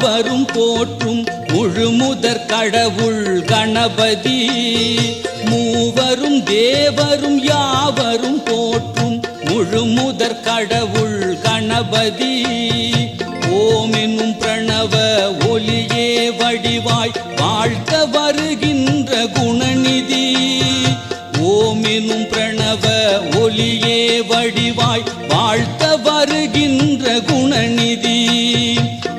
யாவரும் போற்றும் முழுமுதற் கடவுள் கணபதி. மூவரும் தேவரும் யாவரும் போற்றும் முழுமுதற் கடவுள் கணபதி. ஓம் என்னும் பிரணவ ஒலியே வடிவாய் வாழ்த்த வருகின்ற குணநிதி. ஓம் என்னும் பிரணவ ஒலியே வடிவாய் வாழ்த்த வருகின்ற குணநிதி.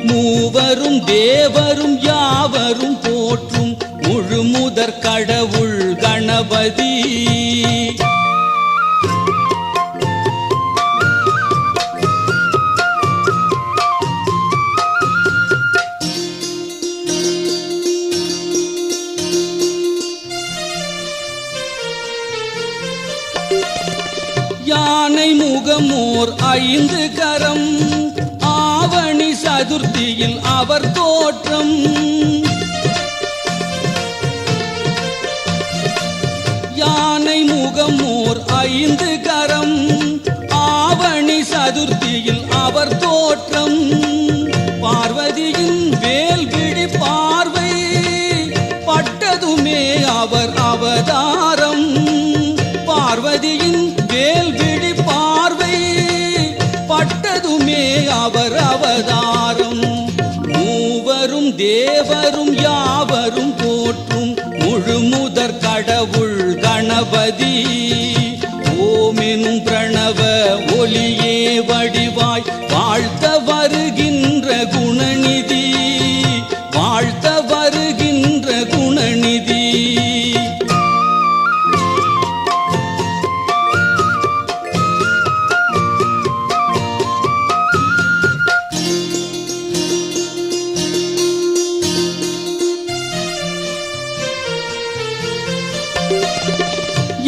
மூவரும் தேவரும் யாவரும் போற்றும் முழுமுதற் கடவுள் கணபதி. யானை முகமோர் 5 கரம் ஆவணி சதுர்த்தியில் அவர் தோற்றம். யானை முகமோர் 5 கரம் ஆவணி சதுர்த்தியில் அவர் தோற்றம். பார்வதியின் வேல்விழி பார்வை பட்டதுமே அவர் அவதாரம். பார்வதியின் வேல்விழி பார்வை பட்டதுமே அவர் அவதாரம். மூவரும் தேவரும் யாவரும் போற்றும் முழுமுதற் கடவுள் கணபதி. ஓம் எனும் பிரணவ ஒலியே வடிவாய் வாழ்த்த வருகின்ற குணநிதி. வாழ்த்த வருகின்ற குணநிதி.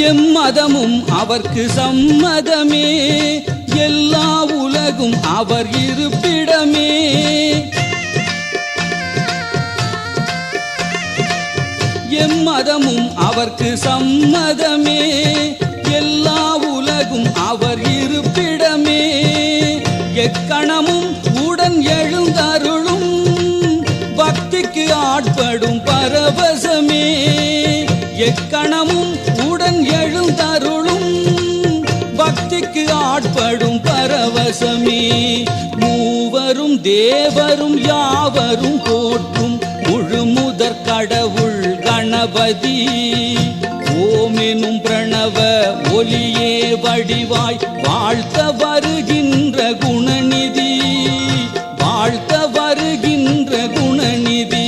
எம்மதமும் அவர்க்கு சம்மதமே. எல்லா உலகும் அவர் இருப்பிடமே. எம்மதமும் அவர்க்கு சம்மதமே. எல்லா உலகும் அவர் இருப்பிடமே. எக்கணமும் உடன் எழுந்தருளும் பக்திக்கு ஆட்படும் பரவசமே. எக்கணமும் உடன் எழுந்தருளும் பக்திக்கு ஆட்படும் பரவசமே. மூவரும் தேவரும் யாவரும் போற்றும் முழுமுதற் கடவுள் கணபதி. ஓம் எனும் பிரணவ ஒலியே வடிவாய் வாழ்த்த வருகின்ற குணநிதி. வாழ்த்த வருகின்ற குணநிதி.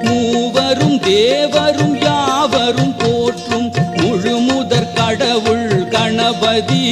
மூவரும் தேவரும் யாவரும் போற்றும் முழுமுதற் கடவுள் கணபதி.